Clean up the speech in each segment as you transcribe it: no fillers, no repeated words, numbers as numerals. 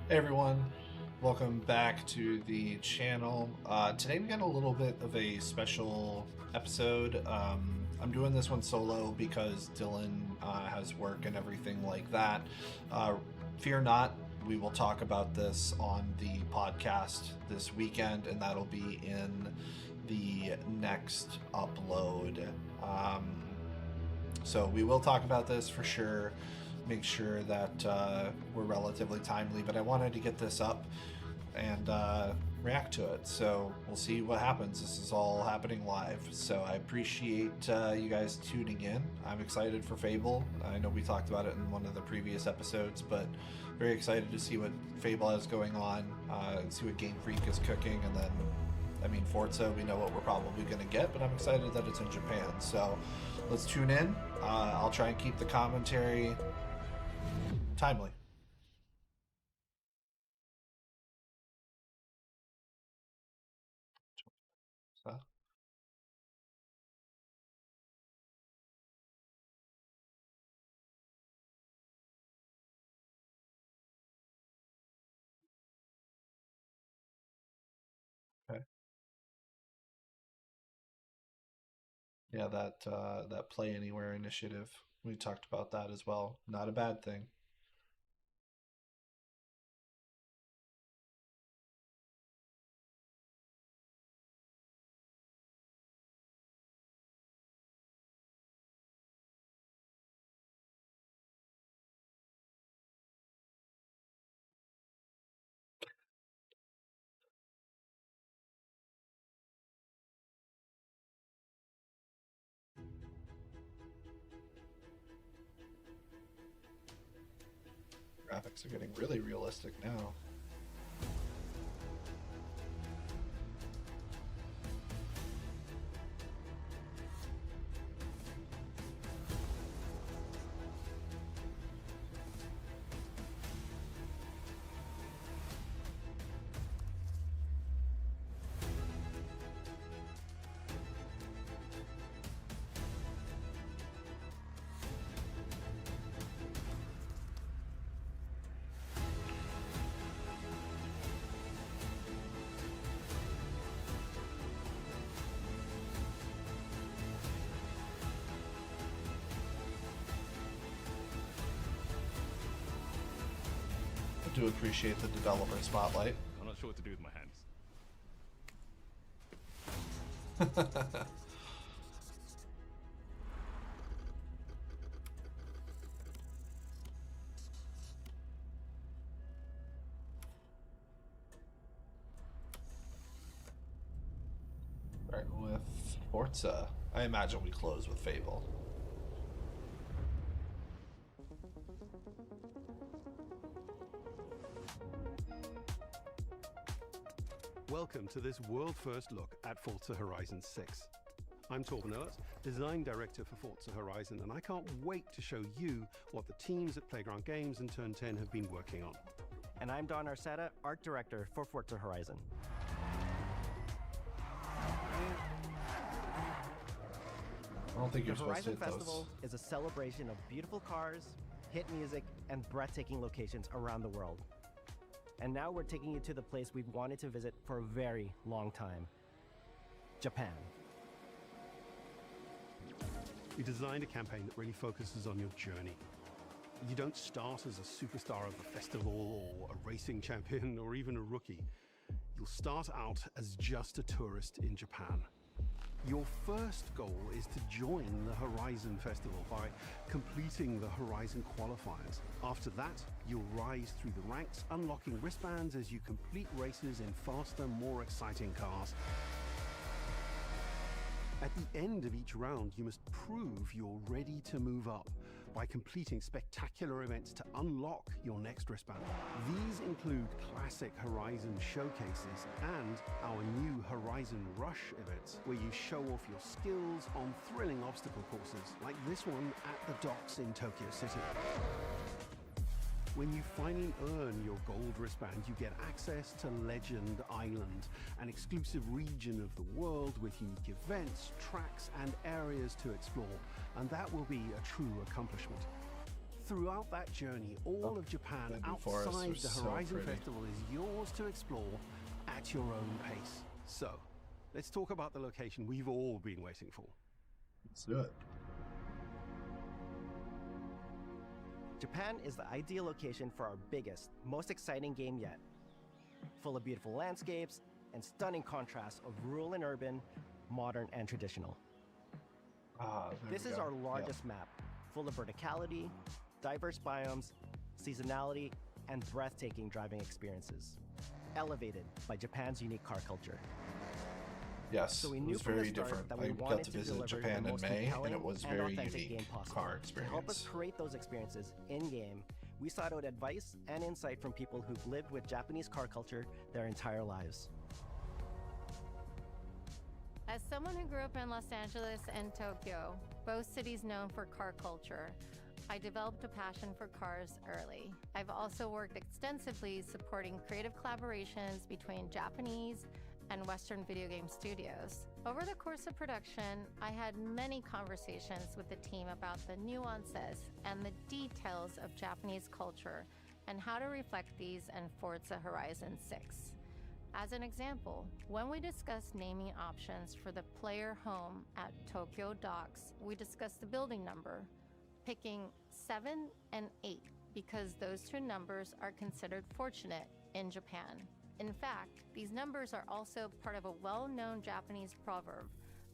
Hey everyone, welcome back to the channel. Today we got a little bit of a special episode. I'm doing this one solo because Dillon has work and everything like that. Fear not, we will talk about this on the podcast this weekend, and that'll be in the next upload. So we will talk about this for sure. Make sure that we're relatively timely, but I wanted to get this up and react to it. So we'll see what happens. This is all happening live. So I appreciate you guys tuning in. I'm excited for Fable. I know we talked about it in one of the previous episodes, but very excited to see what Fable has going on, see what Game Freak is cooking, and then, I mean, Forza, we know what we're probably going to get, but I'm excited that it's in Japan. So let's tune in. I'll try and keep the commentary timely. So. Okay. Yeah, that Play Anywhere initiative. We talked about that as well. Not a bad thing. Graphics are getting really realistic now. I do appreciate the developer spotlight. I'm not sure what to do with my hands. Starting with Forza. I imagine we close with Fable. Welcome to this world-first look at Forza Horizon 6. I'm Torben Ehlert, Design Director for Forza Horizon, and I can't wait to show you what the teams at Playground Games and Turn 10 have been working on. And I'm Don Arceta, Art Director for Forza Horizon. I don't think you're The supposed to Horizon hit Festival is a celebration of beautiful cars, hit music, and breathtaking locations around the world. And now we're taking you to the place we've wanted to visit for a very long time, Japan. We designed a campaign that really focuses on your journey. You don't start as a superstar of the festival or a racing champion or even a rookie. You'll start out as just a tourist in Japan. Your first goal is to join the Horizon Festival by completing the Horizon qualifiers. After that, you'll rise through the ranks, unlocking wristbands as you complete races in faster, more exciting cars. At the end of each round, you must prove you're ready to move up by completing spectacular events to unlock your next wristband. These include classic Horizon showcases and our new Horizon Rush events, where you show off your skills on thrilling obstacle courses, like this one at the docks in Tokyo City. When you finally earn your gold wristband, you get access to Legend Island, an exclusive region of the world with unique events, tracks, and areas to explore, and that will be a true accomplishment. Throughout that journey, all of Japan Baby forests are outside the so Horizon pretty. Festival is yours to explore at your own pace. So, let's talk about the location we've all been waiting for. Let's do it. Japan is the ideal location for our biggest, most exciting game yet. Full of beautiful landscapes and stunning contrasts of rural and urban, modern and traditional. This is our largest map, full of verticality, diverse biomes, seasonality, and breathtaking driving experiences, elevated by Japan's unique car culture. Yes, So we it knew was from the very start different. that I we got wanted to to visit deliver Japan the in most May, and compelling it was and very authentic game unique possible. car To help us experience. create those experiences in-game, we sought out advice and insight from people who've lived with Japanese car culture their entire lives. As someone who grew up in Los Angeles and Tokyo, both cities known for car culture, I developed a passion for cars early. I've also worked extensively supporting creative collaborations between Japanese and Western video game studios. Over the course of production, I had many conversations with the team about the nuances and the details of Japanese culture and how to reflect these in Forza Horizon 6. As an example, when we discussed naming options for the player home at Tokyo Docks, we discussed the building number, picking 7 and 8 because those two numbers are considered fortunate in Japan. In fact, these numbers are also part of a well-known Japanese proverb,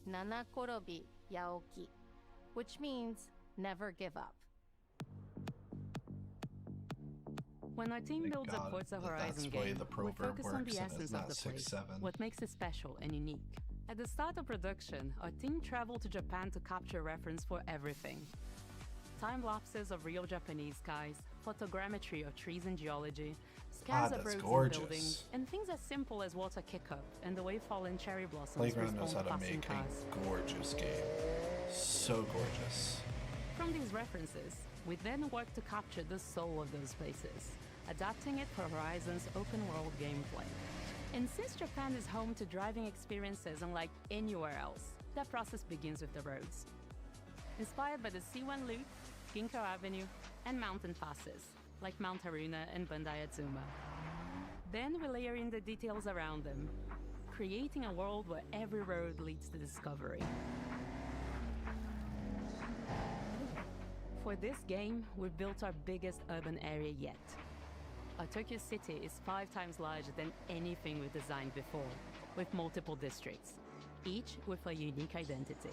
Nanakorobi Yaoki, which means never give up. When our team Thank builds a God Forza that Horizon that's the way game, the we proverb focus on works the and it's essence not of the 6, place, 7. what makes it special and unique. At the start of production, our team traveled to Japan to capture reference for everything. Time lapses of real Japanese skies, photogrammetry of trees and geology, scans of that's roads gorgeous. and buildings, and things as simple as water kick-up and the way fallen cherry blossoms Playground knows how respond to to passing make cars. a gorgeous game. So gorgeous. From these references, we then work to capture the soul of those places, adapting it for Horizon's open-world gameplay. And since Japan is home to driving experiences unlike anywhere else, that process begins with the roads. Inspired by the C1 Loop, Ginkgo Avenue, and mountain passes, like Mount Haruna and Bandai Atsuma. Then we layer in the details around them, creating a world where every road leads to discovery. For this game, we've built our biggest urban area yet. Our Tokyo city is 5 times larger than anything we've designed before, with multiple districts, each with a unique identity.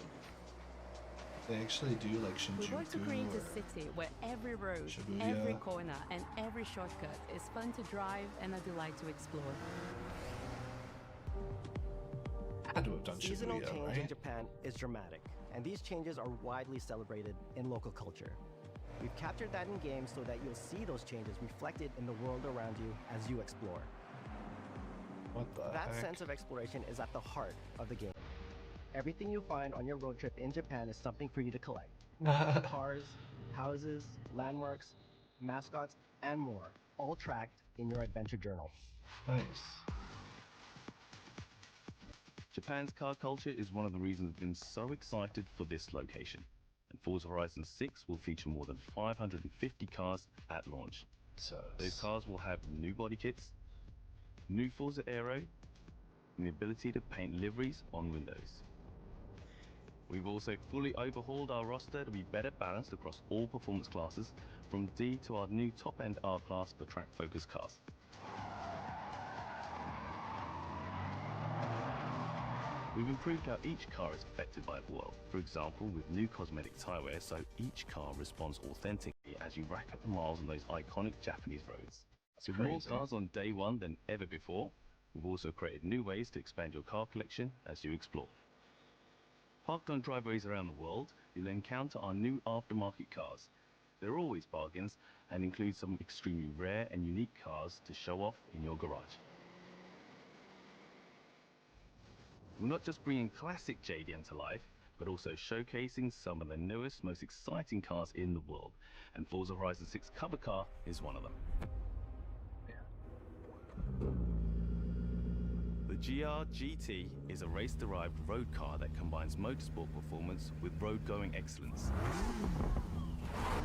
They actually do like We work to Shinjuku create or a city where every road, Shibuya. every corner, and every shortcut is fun to drive and a delight to explore. had to have done Seasonal Shibuya, change in right? Japan is dramatic, and these changes are widely celebrated in local culture. We've captured that in game so that you'll see those changes reflected in the world around you as you explore. What the That heck? sense of exploration is at the heart of the game. Everything you find on your road trip in Japan is something for you to collect. Cars, houses, landmarks, mascots, and more, all tracked in your adventure journal. Nice. Japan's car culture is one of the reasons I've been so excited for this location. And Forza Horizon 6 will feature more than 550 cars at launch. So Those cars will have new body kits, new Forza Aero, and the ability to paint liveries on windows. We've also fully overhauled our roster to be better balanced across all performance classes, from D to our new top-end R-Class for track-focused cars. We've improved how each car is affected by the world. For example, with new cosmetic tyre wear, so each car responds authentically as you rack up the miles on those iconic Japanese roads. With more crazy. cars on day one than ever before, we've also created new ways to expand your car collection as you explore. Parked on driveways around the world, you'll encounter our new aftermarket cars. They're always bargains and include some extremely rare and unique cars to show off in your garage. We're not just bringing classic JDM to life, but also showcasing some of the newest, most exciting cars in the world. And Forza Horizon 6 cover car is one of them. The GR GT is a race-derived road car that combines motorsport performance with road-going excellence.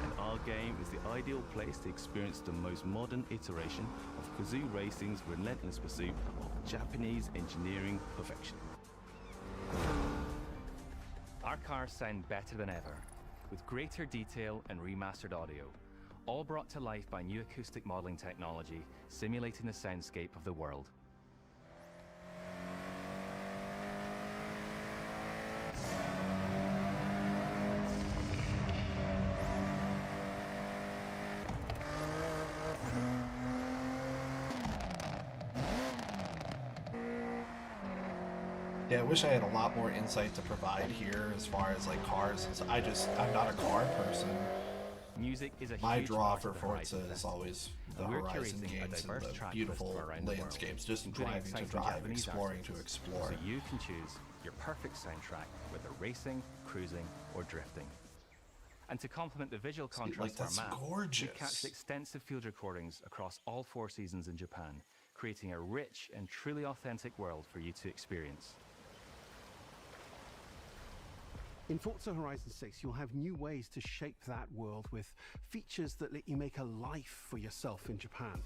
And our game is the ideal place to experience the most modern iteration of Kazoo Racing's relentless pursuit of Japanese engineering perfection. Our cars sound better than ever, with greater detail and remastered audio, all brought to life by new acoustic modeling technology, simulating the soundscape of the world. Yeah, I wish I had a lot more insight to provide here as far as like cars. I'm not a car person. Music is a My huge draw part for of the Forza Horizon is always the And we're Horizon curating a games and diverse the track beautiful list from around the world, landscapes, just including driving to exciting drive, Japanese exploring to artists. explore. So you can choose your perfect soundtrack, whether racing, cruising, or drifting. And to complement the visual like, contrast of that's our map, gorgeous. we catched extensive field recordings across all 4 seasons in Japan, creating a rich and truly authentic world for you to experience. In Forza Horizon 6, you'll have new ways to shape that world with features that let you make a life for yourself in Japan.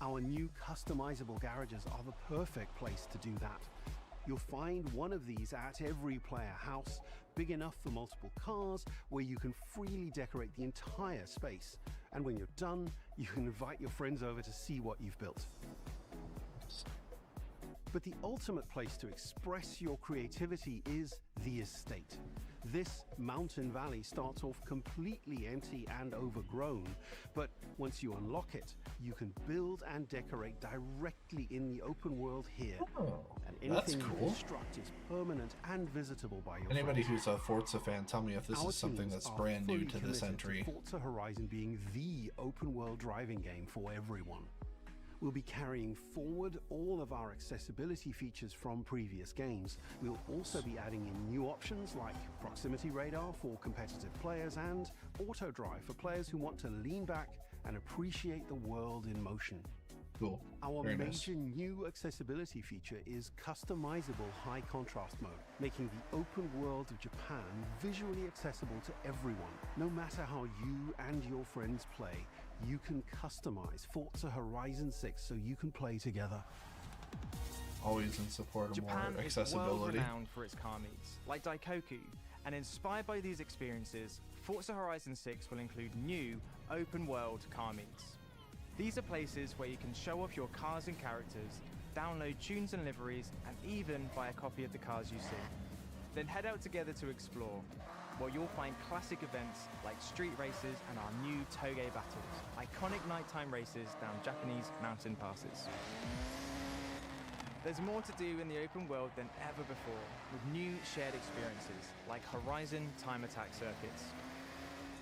Our new customizable garages are the perfect place to do that. You'll find one of these at every player house, big enough for multiple cars, where you can freely decorate the entire space. And when you're done, you can invite your friends over to see what you've built. But the ultimate place to express your creativity is the estate. This mountain valley starts off completely empty and overgrown, but once you unlock it, you can build and decorate directly in the open world here. And that's anything you cool. construct is permanent and visitable by your Anybody friends. who's a Forza fan, tell me if this Our is something teams that's are brand new fully to this committed entry. Forza Horizon being the open world driving game for everyone. We'll be carrying forward all of our accessibility features from previous games. We'll also be adding in new options like proximity radar for competitive players and auto drive for players who want to lean back and appreciate the world in motion. Cool. Our Very major nice. new accessibility feature is customizable high contrast mode, making the open world of Japan visually accessible to everyone. No matter how you and your friends play, you can customize Forza Horizon 6 so you can play together. Always in support of Japan more is accessibility. world-renowned for its car meets, like Daikoku, and inspired by these experiences, Forza Horizon 6 will include new open-world car meets. These are places where you can show off your cars and characters, download tunes and liveries, and even buy a copy of the cars you see. Then head out together to explore, where you'll find classic events like street races and our new Toge battles, iconic nighttime races down Japanese mountain passes. There's more to do in the open world than ever before, with new shared experiences like Horizon Time Attack circuits.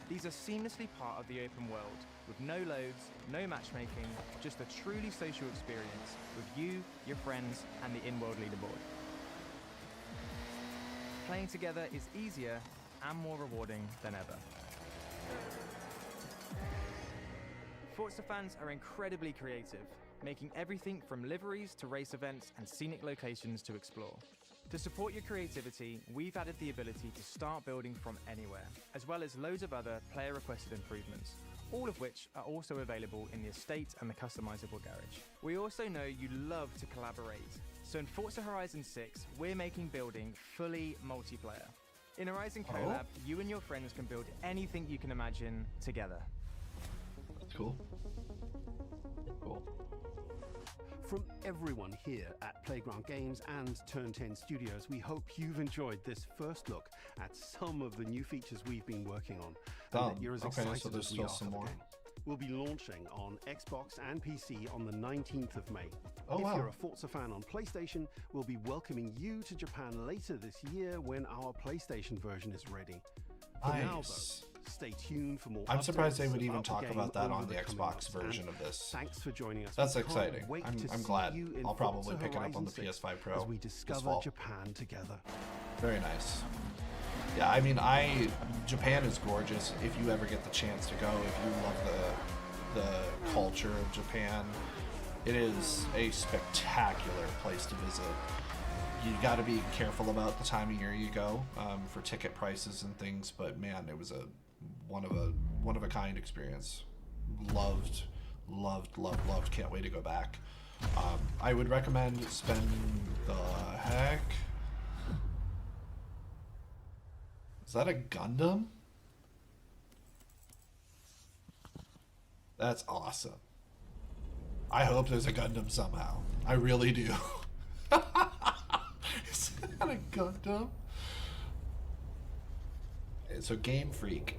These are seamlessly part of the open world, with no loads, no matchmaking, just a truly social experience with you, your friends, and the in-world leaderboard. Playing together is easier and more rewarding than ever. Forza fans are incredibly creative, making everything from liveries to race events and scenic locations to explore. To support your creativity, we've added the ability to start building from anywhere, as well as loads of other player-requested improvements, all of which are also available in the estate and the customizable garage. We also know you love to collaborate, so in Forza Horizon 6, we're making building fully multiplayer. In Horizon Collab, you and your friends can build anything you can imagine together. That's cool. Cool. From everyone here at Playground Games and Turn 10 Studios, we hope you've enjoyed this first look at some of the new features we've been working on, and that you're as Okay, excited so there's as we still are some for the more. game. We'll be launching on Xbox and PC on the 19th of May. Oh, if wow. you're a Forza fan on PlayStation, we'll be welcoming you to Japan later this year when our PlayStation version is ready. For now, Nice. though, stay tuned for more I'm surprised they updates would even about the talk game about that over on the coming Xbox months. version And of this. Thanks for joining us. That's We can't exciting. wait I'm to I'm see glad. you in I'll probably Forza pick it up on Horizon the 6 PS5 Pro as we this discover fall. Japan together. Very nice. Yeah, I mean, Japan is gorgeous. If you ever get the chance to go, if you love the culture of Japan, it is a spectacular place to visit. You got to be careful about the time of year you go for ticket prices and things, but man, it was one of one of a kind experience. Loved. Can't wait to go back. I would recommend spend the heck. Is that a Gundam? That's awesome. I hope there's a Gundam somehow. I really do. Is that a Gundam? So Game Freak.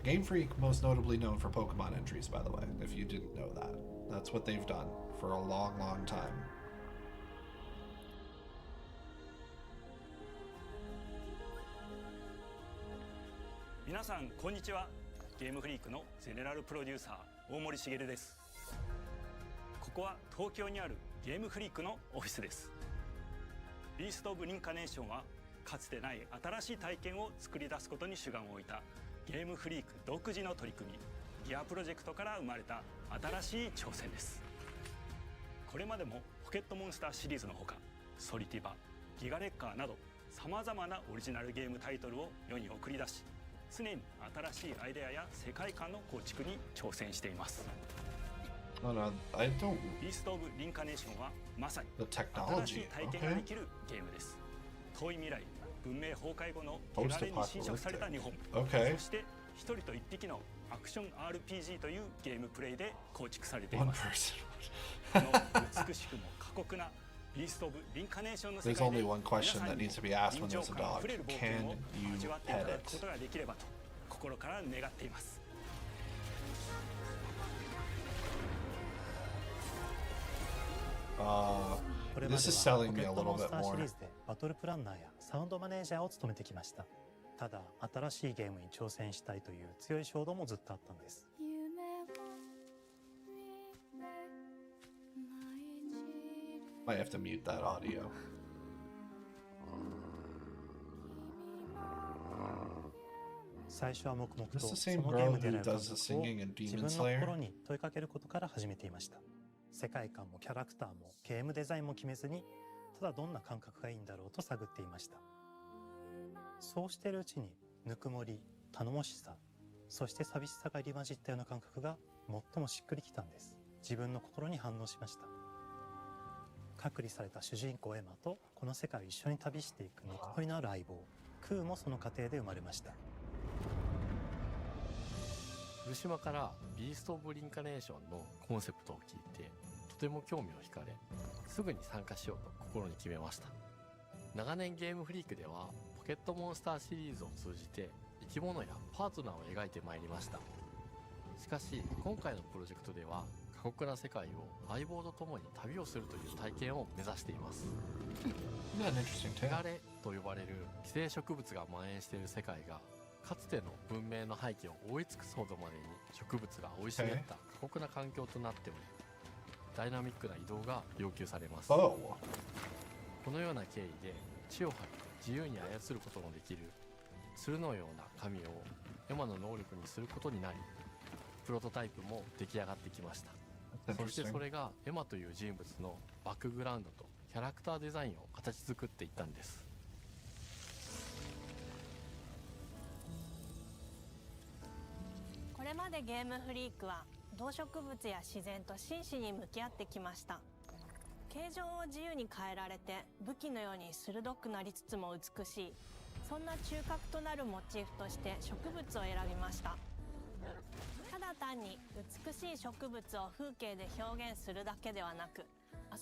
Game Freak, most notably known for Pokemon entries, by the way, if you didn't know that. That's what they've done for a long time. 皆さんこんにちは。ゲームフリークのゼネラルプロデューサー大森茂です。ここは東京にあるゲームフリークのオフィスです。ビースト・オブ・リンカネーションはかつてない新しい体験を作り出すことに主眼を置いたゲームフリーク独自の取り組みギアプロジェクトから生まれた新しい挑戦です。これまでもポケットモンスターシリーズのほかソリティバ、ギガレッカーなどさまざまなオリジナルゲームタイトルを世に送り出し常に新しいアイデアや世界観の構築に挑戦しています。ビースト・オブ・リンカネーションはまさに新しい体験ができるゲームです。遠い未来、文明崩壊後の手軽に侵食された日本、そして一人と一匹のアクション RPG というゲームプレイで構築されています。この美しくも過酷なビースト・オブ・リンカネーションの世界で皆さんに臨場感あふれる冒険を味わっていただくことができればと心から願っています。This is selling me a little bit more. シリーズでバトルプランナーやサウンドマネージャーを務めてきました。ただ新しいゲームに挑戦したいという強い衝動もずっとあったんです。Might have to mute that audio. 最初は黙々とそのゲームでの感覚を自分の心に問いかけることから始めていました。世界観もキャラクターもゲームデザインも決めずにただどんな感覚がいいんだろうと探っていました。そうしているうちにぬくもり、頼もしさ、そして寂しさが入り混じったような感覚が最もしっくりきたんです。自分の心に反応しました。隔離された主人公エマとこの世界を一緒に旅していくぬくもりのある相棒クーもその過程で生まれました。古島からビースト・オブ・リンカネーションのコンセプトを聞いてとても興味を惹かれすぐに参加しようと心に決めました。長年ゲームフリークではポケットモンスターシリーズを通じて生き物やパートナーを描いてまいりました。しかし今回のプロジェクトでは過酷な世界を相棒と共に旅をするという体験を目指しています。汚れと呼ばれる寄生植物が蔓延している世界がかつての文明の廃棄を覆い尽くすほどまでに植物が生い茂った過酷な環境となっておりダイナミックな移動が要求されます。このような経緯で地を張って自由に操ることのできる鶴のような神をエマの能力にすることになりプロトタイプも出来上がってきました。そしてそれがエマという人物のバックグラウンドとキャラクターデザインを形作っていったんです。これまでゲームフリークは動植物や自然と真摯に向き合ってきました。形状を自由に変えられて武器のように鋭くなりつつも美しい、そんな中核となるモチーフとして植物を選びました。ただ単に美しい植物を風景で表現するだけではなく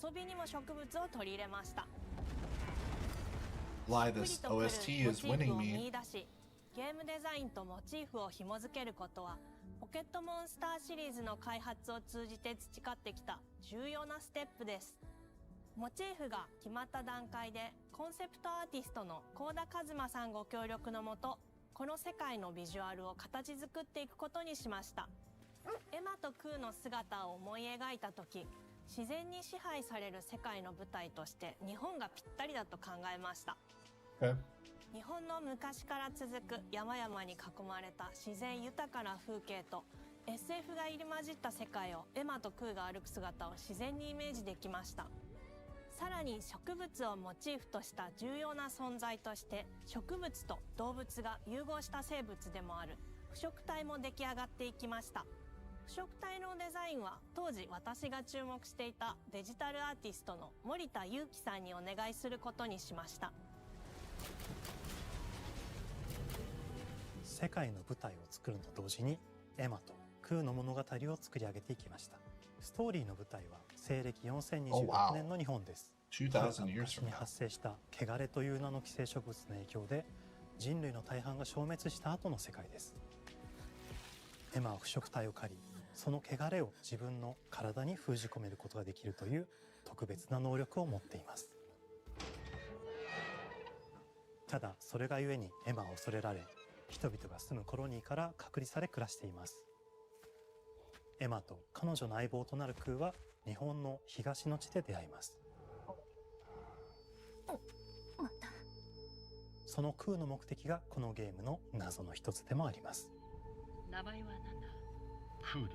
遊びにも植物を取り入れました。 Lie, this OST is winning me. ゲームデザインとモチーフを紐づけることはポケットモンスターシリーズの開発を通じて培ってきた重要なステップです。モチーフが決まった段階でコンセプトアーティストの幸田一馬さんご協力のもとこの世界のビジュアルを形作っていくことにしました。エマとクーの姿を思い描いた時自然に支配される世界の舞台として日本がぴったりだと考えました。日本の昔から続く山々に囲まれた自然豊かな風景と SF が入り混じった世界をエマとクーが歩く姿を自然にイメージできました。さらに植物をモチーフとした重要な存在として植物と動物が融合した生物でもある不腐食体も出来上がっていきました。腐食体のデザインは当時私が注目していたデジタルアーティストの森田裕樹さんにお願いすることにしました。世界の舞台を作るのと同時にエマと空の物語を作り上げていきました。ストーリーの舞台は西暦4026年の日本です。昔に発生した汚れという名の寄生植物の影響で人類の大半が消滅した後の世界です。エマは腐食体を狩り、その汚れを自分の体に封じ込めることができるという特別な能力を持っています。ただそれがゆえにエマは恐れられ、人々が住むコロニーから隔離され暮らしています。エマと彼女の相棒となる空は日本の東の地で出会います。その空の目的がこのゲームの謎の一つでもあります。名前は何だ？空だ。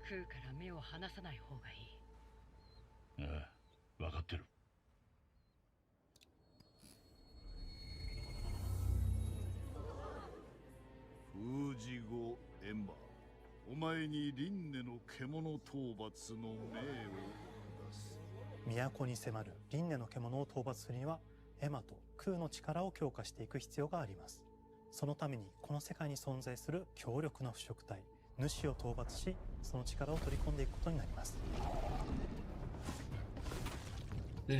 空から目を離さない方がいい。ああ、分かってる。封じ後エンバー、お前に輪廻の獣討伐の命を下す。都に迫る輪廻の獣を討伐するにはエマと空の力を強化していく必要があります。そのためにこの世界に存在する強力な腐食体主を討伐し、その力を取り込んでいくことになります。汚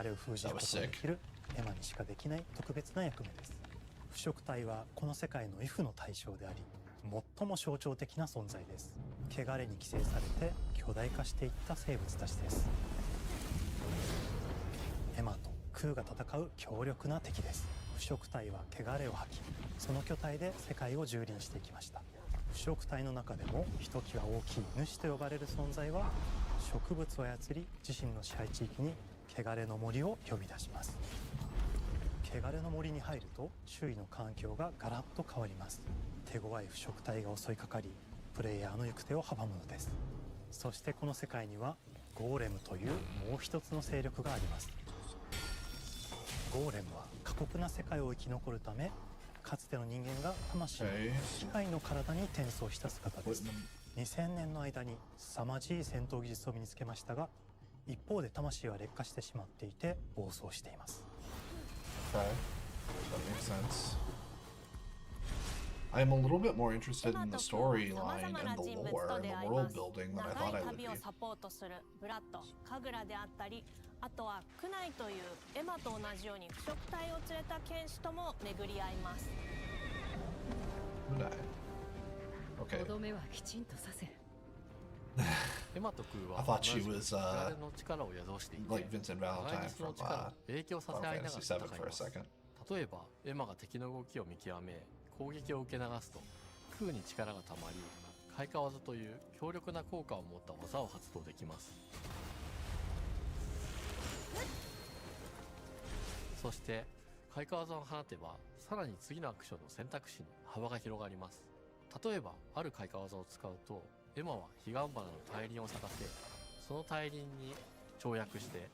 れを封じることができるエマにしかできない特別な役目です。腐食体はこの世界の F の対象であり、最も象徴的な存在です。汚れに寄生されて巨大化していった生物たちです。エマと空が戦う強力な敵です。腐食体は汚れを吐き、その巨体で世界を蹂躙していきました。腐食体の中でもひときわ大きい主と呼ばれる存在は、植物を操り自身の支配地域に汚れの森を呼び出します。汚れの森に入ると周囲の環境がガラッと変わります。手強い腐食体が襲いかかり、プレイヤーの行く手を阻むのです。そしてこの世界にはゴーレムというもう一つの勢力があります。ゴーレムは過酷な世界を生き残るため、かつての人間が魂を機械の体に転送した姿です。2000年の間に凄まじい戦闘技術を身につけましたが、一方で魂は劣化してしまっていて暴走しています。Okay, that makes sense. I'm a little bit more interested in the storyline and the lore and the world building than I thought I would be. 長い旅をサポートするブラッド、カグラであったり、あとはクナイというエマと同じように腐食体を連れた剣士とも巡り合います。Okay. とどめはきちんとさせる。エマと空は I thought she was 汚れの力を宿していて、 like Vincent Valentine その from 力を影響させ合いながら Fantasy 戦い VII for a ます。 second. 例えばエマが敵の動きを見極め攻撃を受け流すと、空に力がたまり開花技という強力な効果を持った技を発動できます。そして開花技を放てば、さらに次のアクションの選択肢に幅が広がります。例えばある開花技を使うと、エマは彼岸花の大輪を咲かせ、その大輪に跳躍して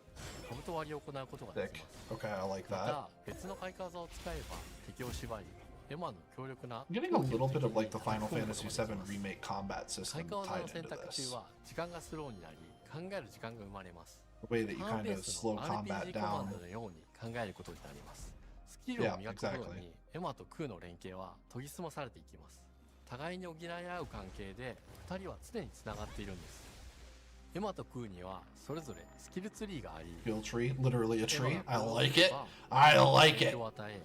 兜割りを行うことができます。 Okay, I like ま that. た別の開花技を使えば敵を縛り、エマの強力な I'm getting a little bit of like the Final Fantasy VII remake combat 開 system 花技 tied の選 into 択 this. 中は時間がスローになり、考える時間が生まれます。 The way that you ターン kind ベー of スの slow combat RPG コマ down. ンドのように考えることになります。スキルを磨くことにエマと空の連携は研ぎ澄まされていきます。互いに補い合う関係で2人は常につながっているんです。エマと空にはそれぞれスキルツリーがあり、 Skill tree, literally a エ tree. マ I が like it. 行動すれば I like 影 it. 響を与え、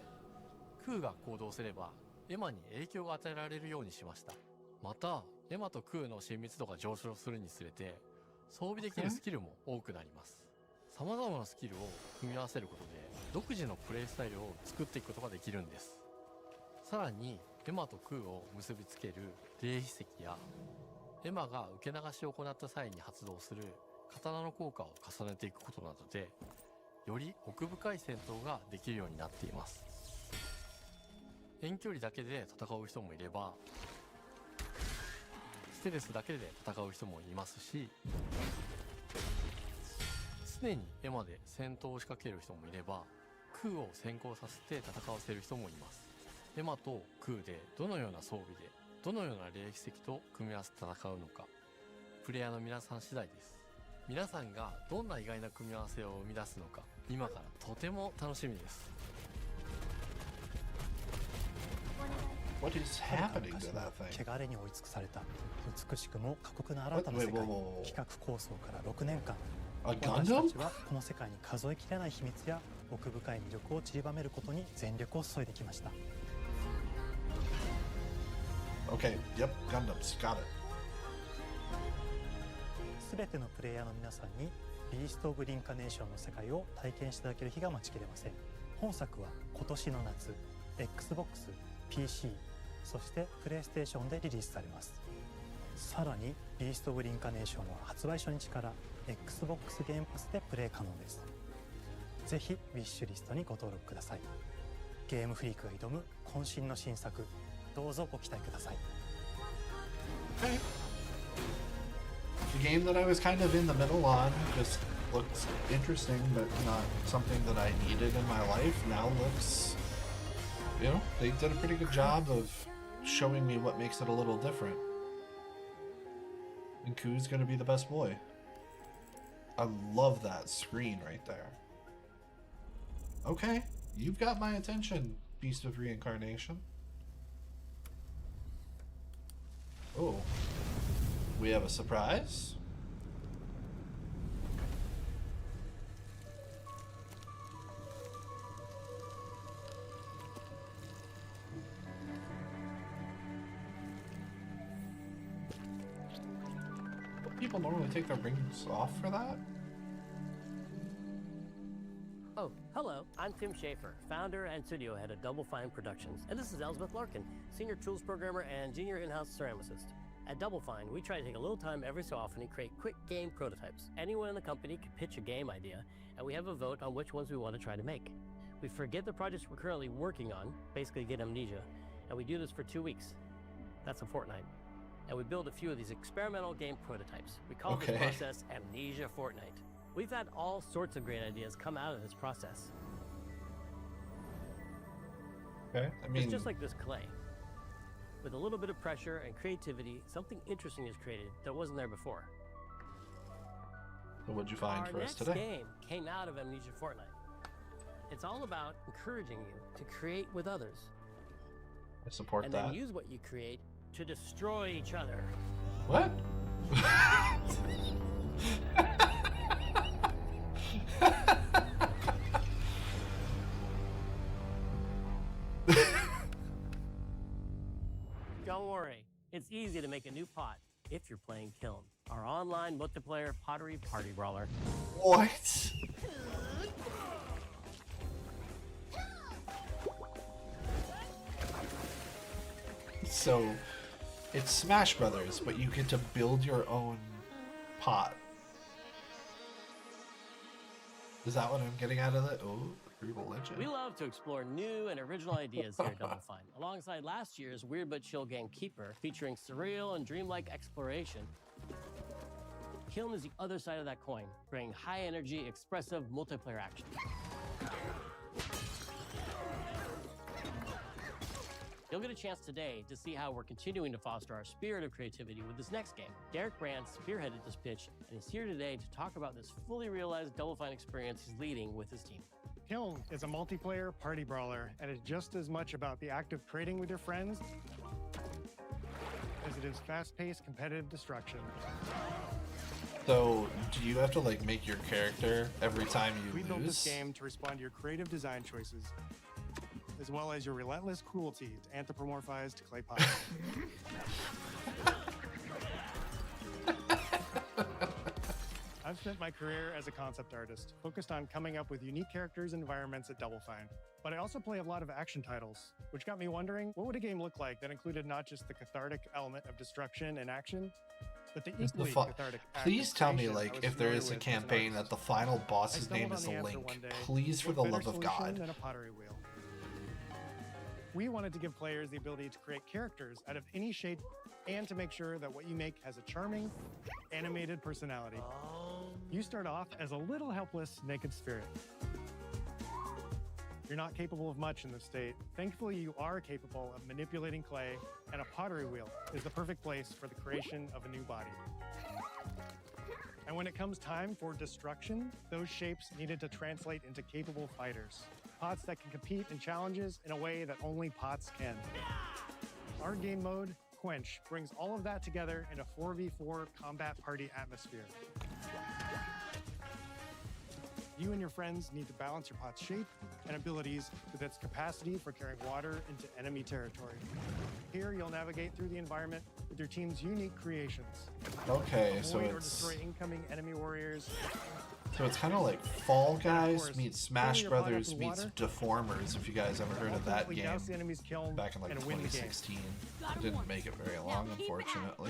空が行動すればエマに影響が与えられるようにしました。またエマと空の親密度が上昇するにつれて装備できるスキルも多くなります。様々なスキルを組み合わせることで独自のプレイスタイルを作っていくことができるんです。さらにエマと空を結びつける霊秘石や、エマが受け流しを行った際に発動する刀の効果を重ねていくことなどで、より奥深い戦闘ができるようになっています。遠距離だけで戦う人もいれば、ステルスだけで戦う人もいますし、常にエマで戦闘を仕掛ける人もいれば、空を先行させて戦わせる人もいます。エマとクーでどのような装備でどのような霊石と組み合わせて戦うのか、プレイヤーの皆さん次第です。皆さんがどんな意外な組み合わせを生み出すのか、今からとても楽しみです。What is happening to that thing? 汚れに追い尽くされた美しくも過酷な新たな世界、企画構想から6年間、私たちはこの世界に数えきれない秘密や奥深い魅力を散りばめることに全力を注いできました。Okay, yep, Gundams, got it. すべてのプレイヤーの皆さんにビースト・オブ・リンカネーションの世界を体験していただける日が待ちきれません。本作は今年の夏、Xbox、PC、そしてプレイステーションでリリースされます。さらにビースト・オブ・リンカネーションは発売初日から Xbox ゲームパスでプレイ可能です。ぜひウィッシュリストにご登録ください。ゲームフリークが挑む渾身の新作、どうぞご期待ください。Okay. The game that I was kind of in the middle on just looks interesting, but not something that I needed in my life. Now looks, you know, they did a pretty good job of showing me what makes it a little different. And Ku's gonna be the best boy. I love that screen right there. Okay, you've got my attention, Beast of Reincarnation. Oh, we have a surprise. People normally take their rings off for that? Oh, hello. I'm Tim Schafer, founder and studio head of Double Fine Productions. And this is Elspeth Larkin, senior tools programmer and junior in-house ceramicist. At Double Fine, we try to take a little time every so often and create quick game prototypes. Anyone in the company can pitch a game idea, and we have a vote on which ones we want to try to make. We forget the projects we're currently working on, basically get amnesia, and we do this for 2 weeks. That's a fortnight. And we build a few of these experimental game prototypes. We call this process Amnesia Fortnight. We've had all sorts of great ideas come out of this process. Okay, I mean, it's just like this clay. With a little bit of pressure and creativity, something interesting is created that wasn't there before. So what'd you find for us today? Our next game came out of Amnesia Fortnight. It's all about encouraging you to create with others. I support and that. And then use what you create to destroy each other. What? Don't worry, it's easy to make a new pot if you're playing Kiln, our online multiplayer pottery party brawler. What? So, it's Smash Brothers, but you get to build your own pot. Is that what I'm getting out of it? Oh, religion. We love to explore new and original ideas here at Double Fine, alongside last year's Weird But Chill game Keeper, featuring surreal and dreamlike exploration. Kiln is the other side of that coin, bringing high-energy, expressive multiplayer action. You'll get a chance today to see how we're continuing to foster our spirit of creativity with this next game. Derek Brand spearheaded this pitch, and he's here today to talk about this fully realized Double Fine experience he's leading with his team. Kiln is a multiplayer party brawler, and it's just as much about the act of trading with your friends as it is fast-paced competitive destruction. So, do you have to like make your character every time you lose? We built this game to respond to your creative design choices, as well as your relentless cruelty to anthropomorphized clay pots. I've spent my career as a concept artist, focused on coming up with unique characters and environments at Double Fine. But I also play a lot of action titles, which got me wondering, what would a game look like that included not just the cathartic element of destruction and action, but the equally cathartic act Please of tell me, creation like, I was if there familiar is a with as an campaign that artist. the final boss's I name stumbled is on a the answer Link. one day. Please, for the What love better of solution God. than a pottery wheel? We wanted to give players the ability to create characters out of any shape and to make sure that what you make has a charming, animated personality. You start off as a little helpless naked spirit. You're not capable of much in this state. Thankfully, you are capable of manipulating clay, and a pottery wheel is the perfect place for the creation of a new body. And when it comes time for destruction, those shapes needed to translate into capable fighters. Pots that can compete in challenges in a way that only pots can. Our game mode, Quench, brings all of that together in a 4v4 combat party atmosphere. You and your friends need to balance your pot's shape and abilities with its capacity for carrying water into enemy territory. Here, you'll navigate through the environment with your team's unique creations. Okay, so Avoid or it's destroy incoming enemy warriors. so it's kind of like Fall Guys meets Smash Brothers meets Deformers. If you guys ever heard of that game back in like 2016, it didn't make it very long, unfortunately.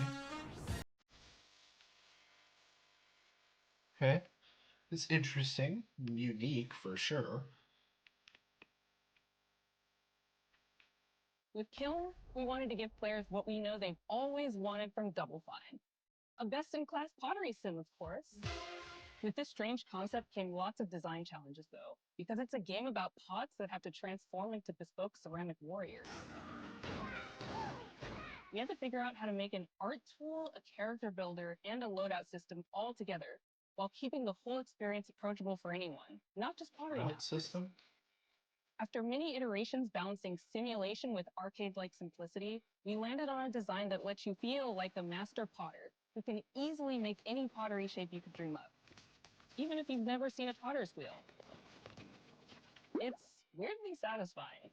Okay, it's interesting, unique for sure. With Kiln, we wanted to give players what we know they've always wanted from Double Fine. A best-in-class pottery sim, of course. With this strange concept came lots of design challenges, though, because it's a game about pots that have to transform into bespoke ceramic warriors. We had to figure out how to make an art tool, a character builder, and a loadout system all together, while keeping the whole experience approachable for anyone, not just pottery masters. System? After many iterations balancing simulation with arcade-like simplicity, we landed on a design that lets you feel like a master potter who can easily make any pottery shape you could dream up, even if you've never seen a potter's wheel. It's weirdly satisfying.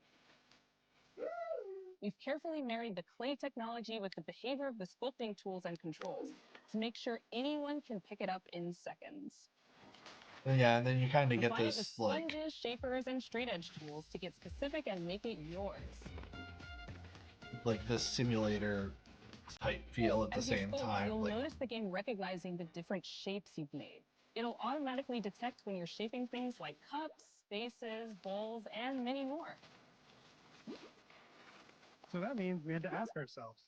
We've carefully married the clay technology with the behavior of the sculpting tools and controls to make sure anyone can pick it up in seconds. Yeah, and then you kind of get Combine it with this like sponges, shapers, and straight edge tools to get specific and make it yours. this simulator type feel at the As you same sculpt, time. you'll Like, notice the game recognizing the different shapes you've made. It'll automatically detect when you're shaping things like cups, vases, bowls, and many more. So that means we had to ask ourselves,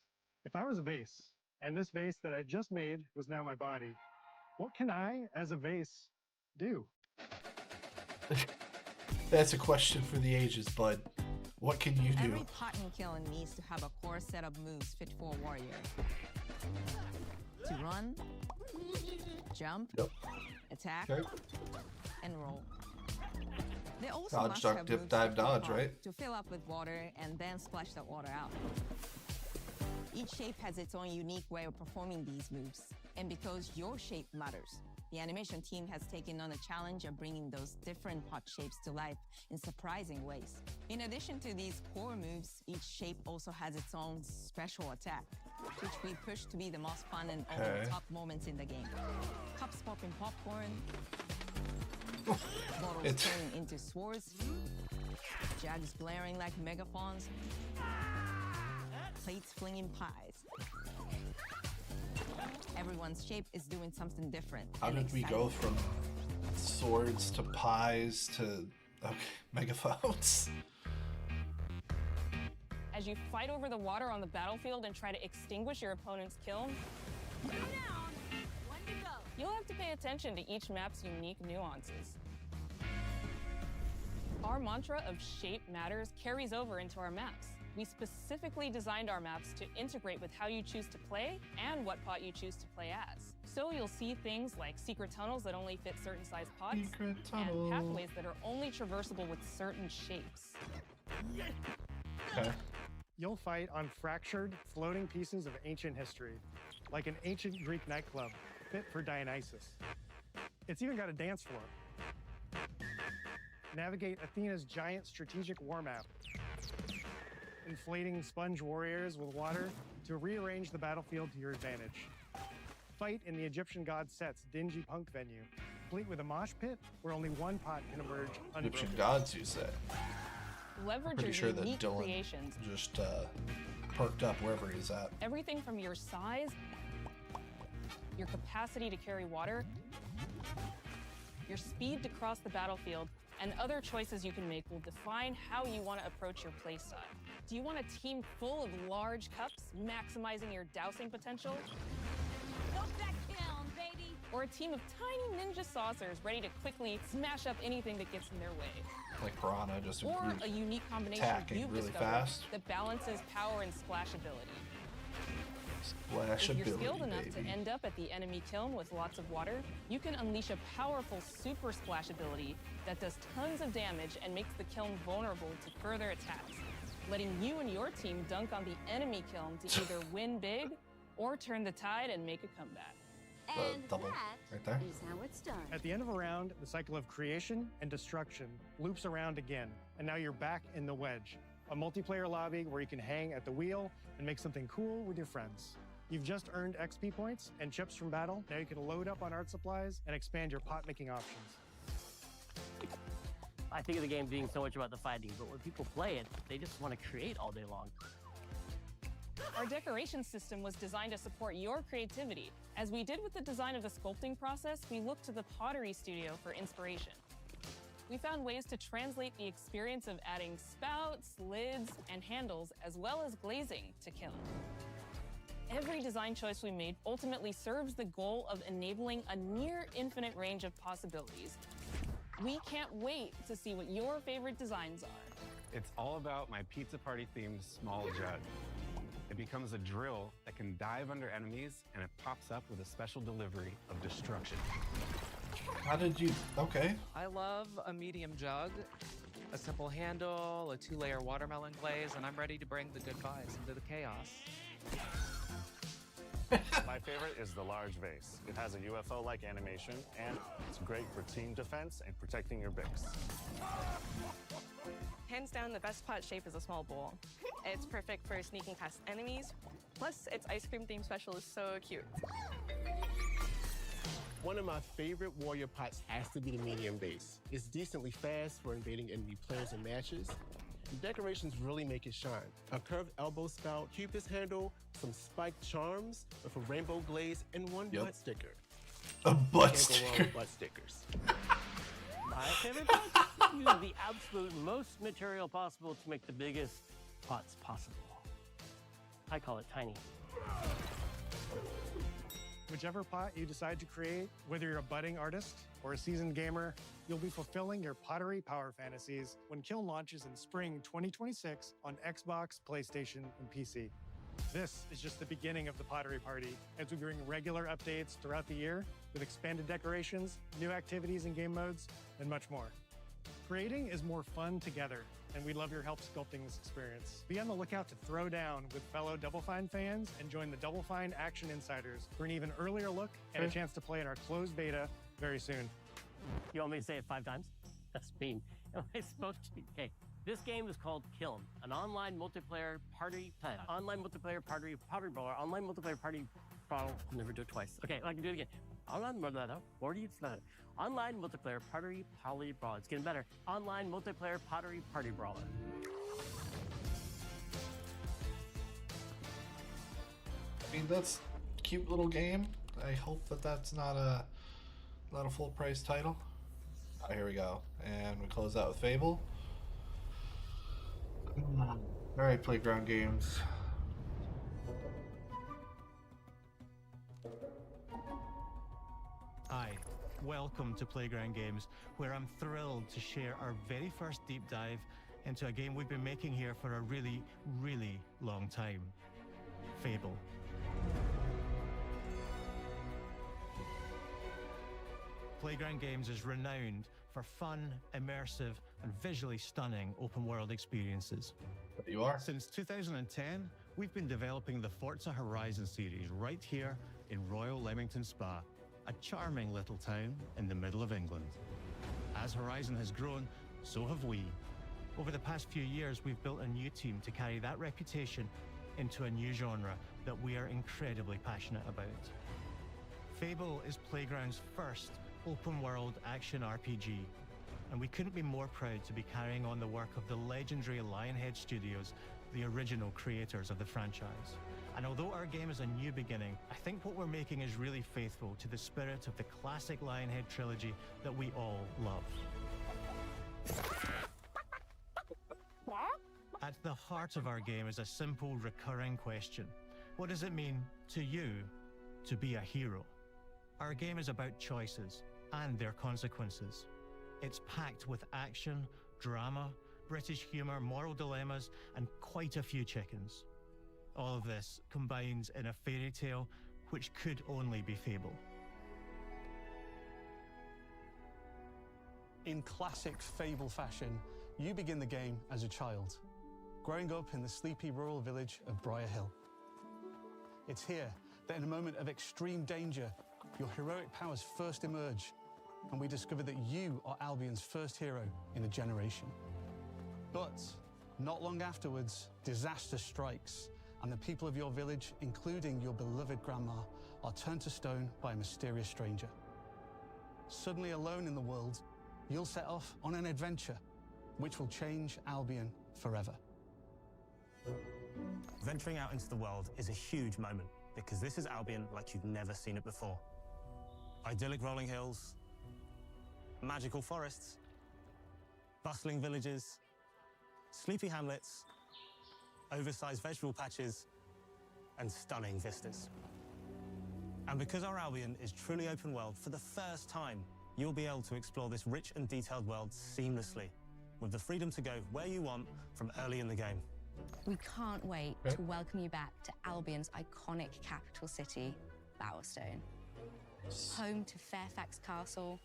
if I was a vase, and this vase that I just made was now my body, what can I, as a vase, do? that's a question for the ages, bud. What can you do? Every pot in Kiln needs to have a core set of moves fit for a warrior. To run, jump, attack, and roll. They also Dodge, must duck, have dip, moves dive, fit for dodge, pot right? to fill up with water and then splash that water out. Each shape has its own unique way of performing these moves. And because your shape matters, the animation team has taken on a challenge of bringing those different pot shapes to life in surprising ways. In addition to these core moves, each shape also has its own special attack, which we push to be the most fun and over-the-top moments in the game. Cups popping popcorn, bottles turning into swords, jugs blaring like megaphones, plates flinging pies. Everyone's shape is doing something different. How did we go from swords to pies to megaphones? As you fight over the water on the battlefield and try to extinguish your opponent's kiln, you'll have to pay attention to each map's unique nuances. Our mantra of shape matters carries over into our maps. We specifically designed our maps to integrate with how you choose to play and what pot you choose to play as. So you'll see things like secret tunnels that only fit certain size pots, and pathways that are only traversable with certain shapes. Okay. You'll fight on fractured, floating pieces of ancient history, like an ancient Greek nightclub fit for Dionysus. It's even got a dance floor. Navigate Athena's giant strategic war map, inflating sponge warriors with water to rearrange the battlefield to your advantage. Fight in the Egyptian god Set's dingy punk venue, complete with a mosh pit where only one pot can emerge unbroken. Egyptian gods, you say? Leverage Pretty your sure that unique Dillon creations. just perked up wherever he's at. Everything from your size, your capacity to carry water, your speed to cross the battlefield, and other choices you can make will define how you want to approach your playstyle. Do you want a team full of large cups, maximizing your dousing potential? Go back down, baby! or a team of tiny ninja saucers ready to quickly smash up anything that gets in their way. Like Piranha, just Or a unique combination attacking you've really discovered fast. that balances power and splashability. Splashability, If you're skilled enough baby. to end up at the enemy kiln with lots of water, you can unleash a powerful super splash ability that does tons of damage and makes the kiln vulnerable to further attacks, letting you and your team dunk on the enemy kiln to either win big or turn the tide and make a comeback. And double right there. Is how it's done. At the end of a round, the cycle of creation and destruction loops around again, and now you're back in the wedge, a multiplayer lobby where you can hang at the wheel and make something cool with your friends. You've just earned XP points and chips from battle. Now you can load up on art supplies and expand your pot-making options. I think of the game being so much about the fighting, but when people play it, they just want to create all day long. Our decoration system was designed to support your creativity. As we did with the design of the sculpting process, we looked to the pottery studio for inspiration. We found ways to translate the experience of adding spouts, lids, and handles, as well as glazing to kiln. Every design choice we made ultimately serves the goal of enabling a near infinite range of possibilities. We can't wait to see what your favorite designs are. It's all about my pizza party themed small jug. It becomes a drill that can dive under enemies, and it pops up with a special delivery of destruction. How did you... Okay. I love a medium jug, a simple handle, a 2-layer watermelon glaze, and I'm ready to bring the good vibes into the chaos. My favorite is the large vase. It has a UFO-like animation, and it's great for team defense and protecting your Bix. Hands down, the best pot shape is a small bowl. It's perfect for sneaking past enemies. Plus, its ice cream theme special is so cute. One of my favorite warrior pots has to be the medium base. It's decently fast for invading enemy players and matches. The decorations really make it shine. A curved elbow spout, cupid's handle, some spiked charms with a rainbow glaze, and one butt sticker. A butt Can't go wrong sticker. with butt stickers. My favorite pots use the absolute most material possible to make the biggest pots possible. I call it tiny. Whichever pot you decide to create, whether you're a budding artist or a seasoned gamer, you'll be fulfilling your pottery power fantasies when Kiln launches in spring 2026 on Xbox, PlayStation, and PC. This is just the beginning of the pottery party as we bring regular updates throughout the year with expanded decorations, new activities and game modes, and much more. Creating is more fun together, and we'd love your help sculpting this experience. Be on the lookout to throw down with fellow Double Fine fans and join the Double Fine Action Insiders for an even earlier look and a chance to play in our closed beta very soon. You want me to say it 5 times? That's mean. Am I supposed to? Okay. This game is called Kiln, an online multiplayer party brawler, online multiplayer party brawler. I'll never do it twice. Okay, I can do it again. Online multiplayer party brawler. It's getting better. Online multiplayer party brawler. I mean, that's a cute little game. I hope that that's not a full price title. Oh, here we go. And we close out with Fable. Alright, Playground Games. Hi, welcome to Playground Games, where I'm thrilled to share our very first deep dive into a game we've been making here for a really, really long time. Fable. Playground Games is renowned for fun, immersive, and visually stunning open-world experiences. You are. Since 2010, we've been developing the Forza Horizon series right here in Royal Leamington Spa, a charming little town in the middle of England. As Horizon has grown, so have we. Over the past few years, we've built a new team to carry that reputation into a new genre that we are incredibly passionate about. Fable is Playground's first open-world action RPG, and we couldn't be more proud to be carrying on the work of the legendary Lionhead Studios, the original creators of the franchise. And although our game is a new beginning, I think what we're making is really faithful to the spirit of the classic Lionhead trilogy that we all love. At the heart of our game is a simple, recurring question. What does it mean to you to be a hero? Our game is about choices and their consequences. It's packed with action, drama, British humour, moral dilemmas, and quite a few chickens. All of this combines in a fairy tale which could only be Fable. In classic Fable fashion, you begin the game as a child, growing up in the sleepy rural village of Briar Hill. It's here that in a moment of extreme danger, your heroic powers first emerge, and we discover that you are Albion's first hero in a generation. But not long afterwards, disaster strikes, and the people of your village, including your beloved grandma, are turned to stone by a mysterious stranger. Suddenly alone in the world, you'll set off on an adventure which will change Albion forever. Venturing out into the world is a huge moment because this is Albion like you've never seen it before. Idyllic rolling hills, magical forests, bustling villages, sleepy hamlets, oversized vegetable patches, and stunning vistas. And because our Albion is truly open world, for the first time, you'll be able to explore this rich and detailed world seamlessly, with the freedom to go where you want from early in the game. We can't wait to welcome you back to Albion's iconic capital city, Bowerstone. Home to Fairfax Castle,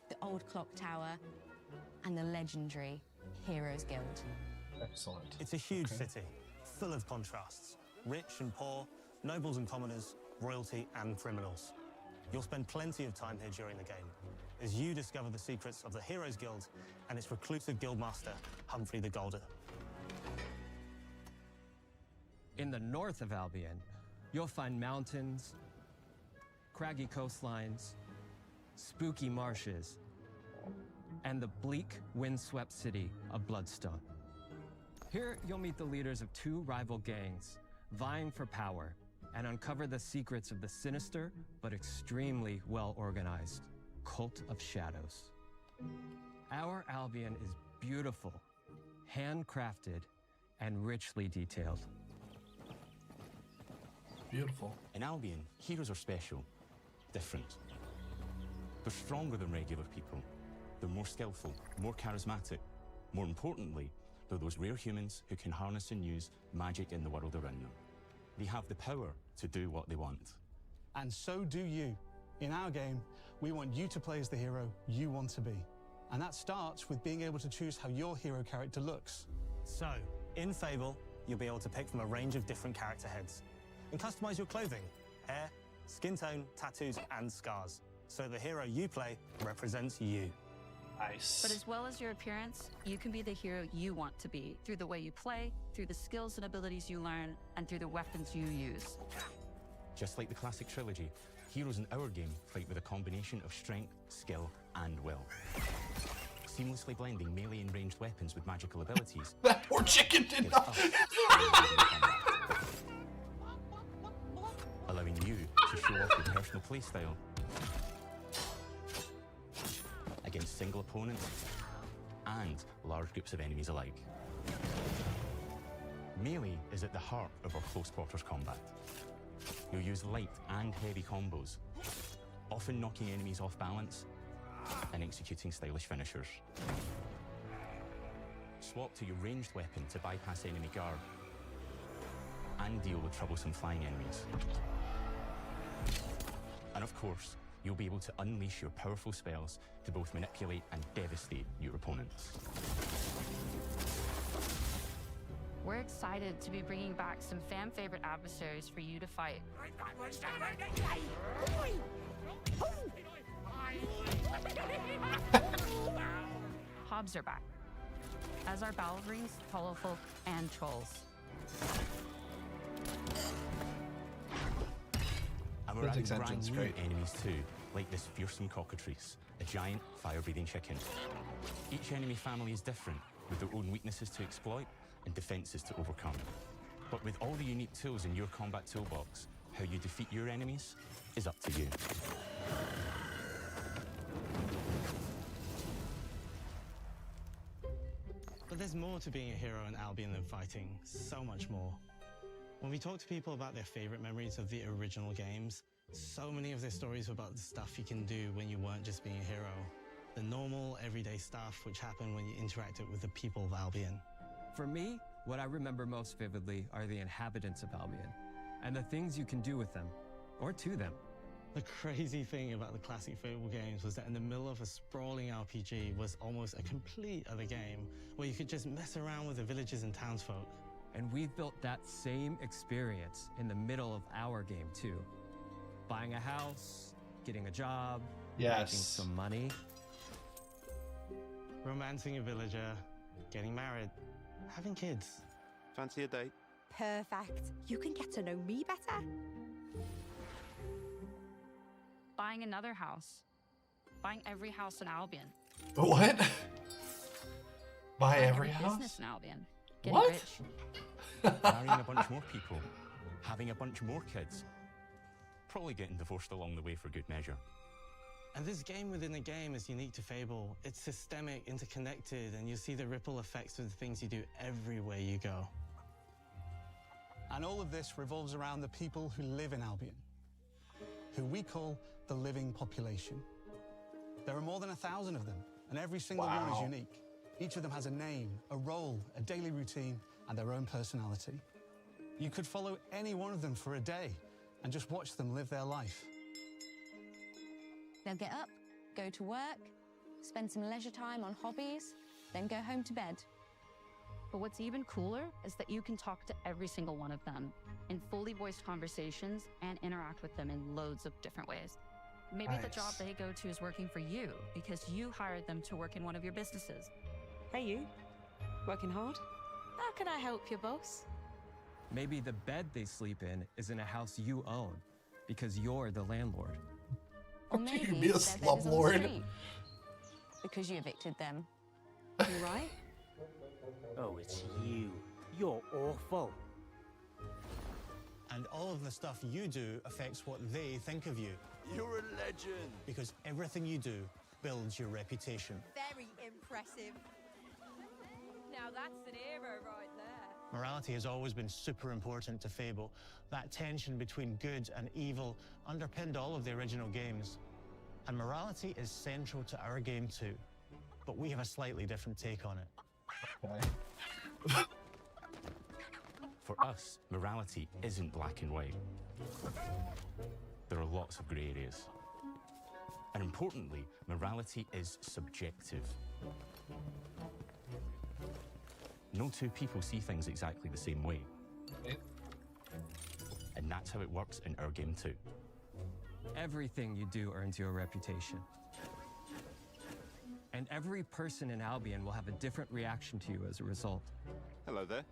the Old Clock Tower, and the legendary Heroes Guild. Excellent. It's a huge city, full of contrasts. Rich and poor, nobles and commoners, royalty and criminals. You'll spend plenty of time here during the game, as you discover the secrets of the Heroes Guild and its reclusive guildmaster, Humphrey the Golden. In the north of Albion, you'll find mountains, craggy coastlines, spooky marshes, and the bleak, windswept city of Bloodstone. Here, you'll meet the leaders of two rival gangs, vying for power, and uncover the secrets of the sinister but extremely well-organized Cult of Shadows. Our Albion is beautiful, handcrafted, and richly detailed. Beautiful. In Albion, heroes are special, different. They're stronger than regular people. They're more skillful, more charismatic. More importantly, they're those rare humans who can harness and use magic in the world around them. They have the power to do what they want. And so do you. In our game, we want you to play as the hero you want to be. And that starts with being able to choose how your hero character looks. So, in Fable, you'll be able to pick from a range of different character heads and customize your clothing, hair, skin tone, tattoos, and scars, so the hero you play represents you. Nice. But as well as your appearance, you can be the hero you want to be through the way you play, through the skills and abilities you learn, and through the weapons you use. Just like the classic trilogy, heroes in our game fight with a combination of strength, skill, and will. Seamlessly blending melee and ranged weapons with magical abilities. That poor chicken did not. Allowing you to show off your personal playstyle against single opponents and large groups of enemies alike. Melee is at the heart of our close quarters combat. You'll use light and heavy combos, often knocking enemies off balance and executing stylish finishers. Swap to your ranged weapon to bypass enemy guard and deal with troublesome flying enemies. And of course, you'll be able to unleash your powerful spells to both manipulate and devastate your opponents. We're excited to be bringing back some fan-favorite adversaries for you to fight. Hobbs are back, as are Balverines, Hollowfolk, and Trolls. And we're adding brand new enemies too, like this fearsome cockatrice, a giant fire-breathing chicken. Each enemy family is different, with their own weaknesses to exploit and defenses to overcome. But with all the unique tools in your combat toolbox, how you defeat your enemies is up to you. But there's more to being a hero in Albion than fighting, so much more. When we talk to people about their favorite memories of the original games, so many of their stories were about the stuff you can do when you weren't just being a hero. The normal, everyday stuff which happened when you interacted with the people of Albion. For me, what I remember most vividly are the inhabitants of Albion, and the things you can do with them, or to them. The crazy thing about the classic Fable games was that in the middle of a sprawling RPG was almost a complete other game, where you could just mess around with the villagers and townsfolk. And we've built that same experience in the middle of our game too. Buying a house, getting a job, making some money. Romancing a villager, getting married, having kids. Fancy a date? Perfect. You can get to know me better. Buying another house. Buying every house in Albion. What? Buy Buying every house? business in Albion. Getting What? rich. Marrying a bunch more people, having a bunch more kids, probably getting divorced along the way for good measure. And this game within a game is unique to Fable. It's systemic, interconnected, and you see the ripple effects of the things you do everywhere you go. And all of this revolves around the people who live in Albion, who we call the living population. There are more than 1,000 of them, and every single one is unique. Each of them has a name, a role, a daily routine, and their own personality. You could follow any one of them for a day and just watch them live their life. They'll get up, go to work, spend some leisure time on hobbies, then go home to bed. But what's even cooler is that you can talk to every single one of them in fully voiced conversations and interact with them in loads of different ways. Maybe the job they go to is working for you because you hired them to work in one of your businesses. Hey, you. Working hard? How can I help you, boss? Maybe the bed they sleep in is in a house you own because you're the landlord. Or maybe You can be a their bed is on the slumlord. street because you evicted them. You right? Oh, it's you. You're awful. And all of the stuff you do affects what they think of you. You're a legend. Because everything you do builds your reputation. Very impressive. Now that's an hero right there. Morality has always been super important to Fable. That tension between good and evil underpinned all of the original games. And morality is central to our game too. But we have a slightly different take on it. For us, morality isn't black and white. There are lots of grey areas. And importantly, morality is subjective. No two people see things exactly the same way. And that's how it works in our game too. Everything you do earns you a reputation. And every person in Albion will have a different reaction to you as a result. Hello there.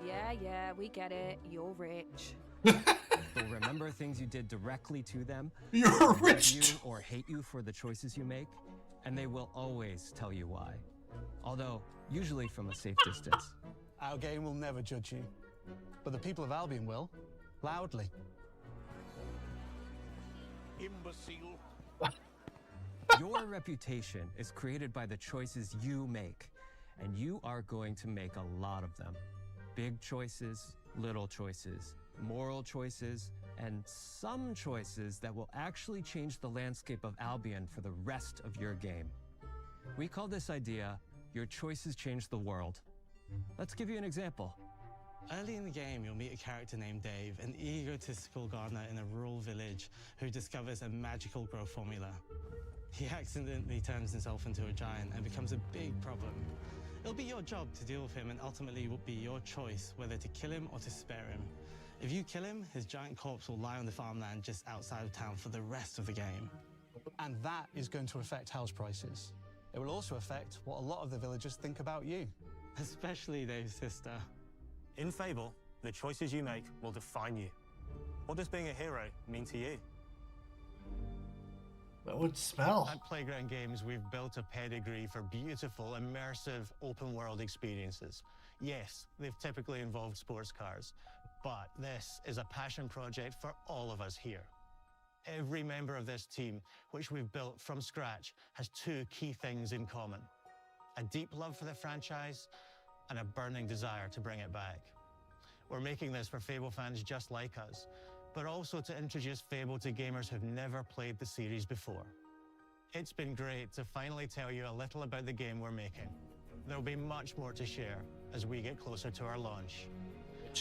Yeah, we get it. You're rich. They'll remember things you did directly to them. You're love rich. you or hate you for the choices you make, and they will always tell you why. Although, usually from a safe distance. Our game will never judge you, but the people of Albion will, loudly. Imbecile. Your reputation is created by the choices you make, and you are going to make a lot of them. Big choices, little choices, moral choices, and some choices that will actually change the landscape of Albion for the rest of your game. We call this idea, your choices change the world. Let's give you an example. Early in the game, you'll meet a character named Dave, an egotistical gardener in a rural village who discovers a magical growth formula. He accidentally turns himself into a giant and becomes a big problem. It'll be your job to deal with him, and ultimately it will be your choice whether to kill him or to spare him. If you kill him, his giant corpse will lie on the farmland just outside of town for the rest of the game. And that is going to affect house prices. It will also affect what a lot of the villagers think about you. Especially Dave's sister. In Fable, the choices you make will define you. What does being a hero mean to you? That would smell. At Playground Games, we've built a pedigree for beautiful, immersive, open-world experiences. Yes, they've typically involved sports cars, but this is a passion project for all of us here. Every member of this team, which we've built from scratch, has two key things in common: a deep love for the franchise and a burning desire to bring it back. We're making this for Fable fans just like us, but also to introduce Fable to gamers who've never played the series before. It's been great to finally tell you a little about the game we're making. There'll be much more to share as we get closer to our launch.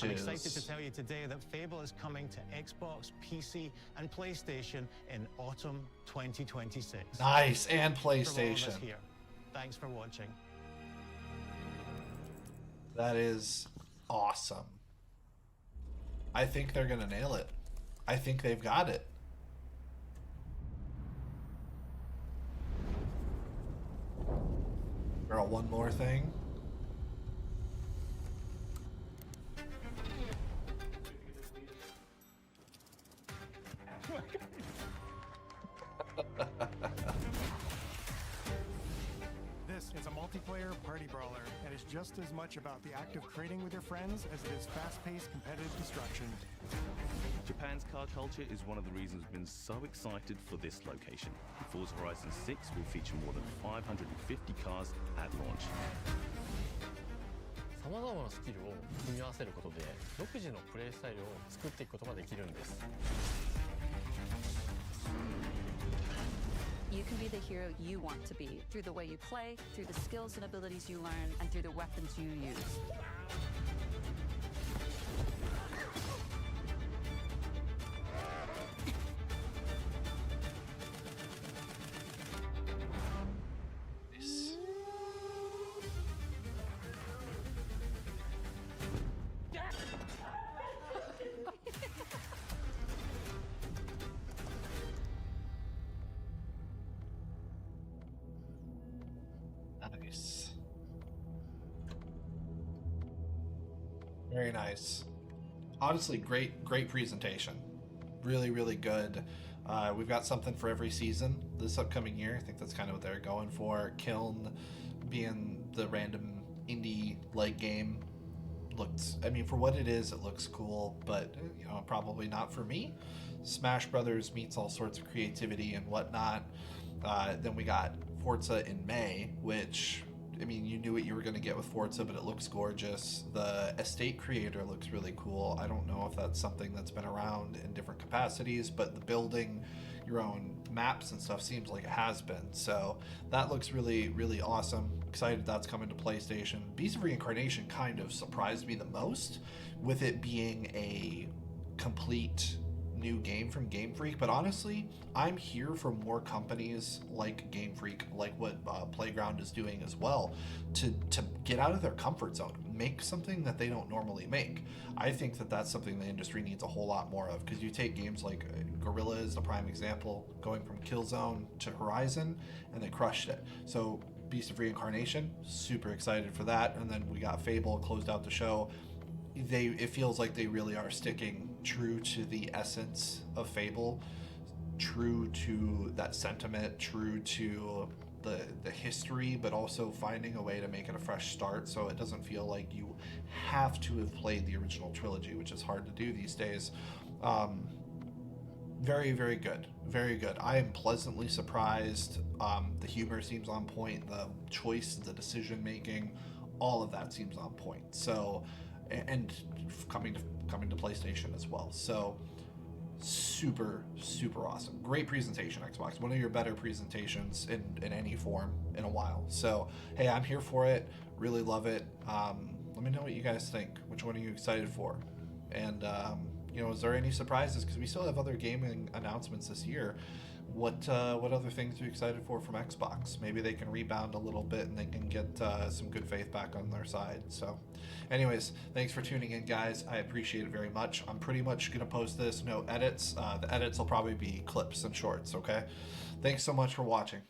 I'm excited to tell you today that Fable is coming to Xbox, PC, and PlayStation in autumn 2026. Nice, and From all of PlayStation. us here, thanks for watching. That is awesome. I think they're gonna nail it. I think they've got it. Girl, one more thing. This is a multiplayer party brawler and is just as much about the act of trading with your friends as it is fast-paced competitive destruction. Japan's car culture is one of the reasons we've been so excited for this location. Forza Horizon 6 will feature more than 550 cars at launch. さまざまなスキルを組み合わせることで独自のプレイスタイルを作っていくことができるんです。 You can be the hero you want to be through the way you play, through the skills and abilities you learn, and through the weapons you use. Nice. Very nice. Honestly, great presentation. Really, really good. We've got something for every season this upcoming year. I think that's kind of what they're going for. Kiln being the random indie-like game looks, I mean, for what it is, it looks cool, but, you know, probably not for me. Smash Brothers meets all sorts of creativity and whatnot. Then we got Forza in May, which, I mean, you knew what you were going to get with Forza, but it looks gorgeous. The Estate Creator looks really cool. I don't know if that's something that's been around in different capacities, but the building your own maps and stuff seems like it has been. So that looks really, really awesome. Excited that's coming to PlayStation. Beast of Reincarnation kind of surprised me the most, with it being a complete new game from Game Freak, but honestly, I'm here for more companies like Game Freak, like what Playground is doing as well, to get out of their comfort zone, make something that they don't normally make. I think that that's something the industry needs a whole lot more of, because you take games like Guerrilla is the prime example, going from Killzone to Horizon, and they crushed it. So Beast of Reincarnation, super excited for that. And then we got Fable, closed out the show. It feels like they really are sticking true to the essence of Fable, true to that sentiment, true to the history, but also finding a way to make it a fresh start so it doesn't feel like you have to have played the original trilogy, which is hard to do these days. Very, very good. Very good. I am pleasantly surprised. The humor seems on point. The choice, the decision making, all of that seems on point. So, and coming to PlayStation as well. So, super, super awesome. Great presentation, Xbox. One of your better presentations in any form in a while. So, hey, I'm here for it. Really love it. Let me know what you guys think. Which one are you excited for? And you know, is there any surprises? Because we still have other gaming announcements this year. What other things are you excited for from Xbox? Maybe they can rebound a little bit and they can get some good faith back on their side. So anyways, thanks for tuning in, guys. I appreciate it very much. I'm pretty much going to post this, no edits. The edits will probably be clips and shorts, okay? Thanks so much for watching.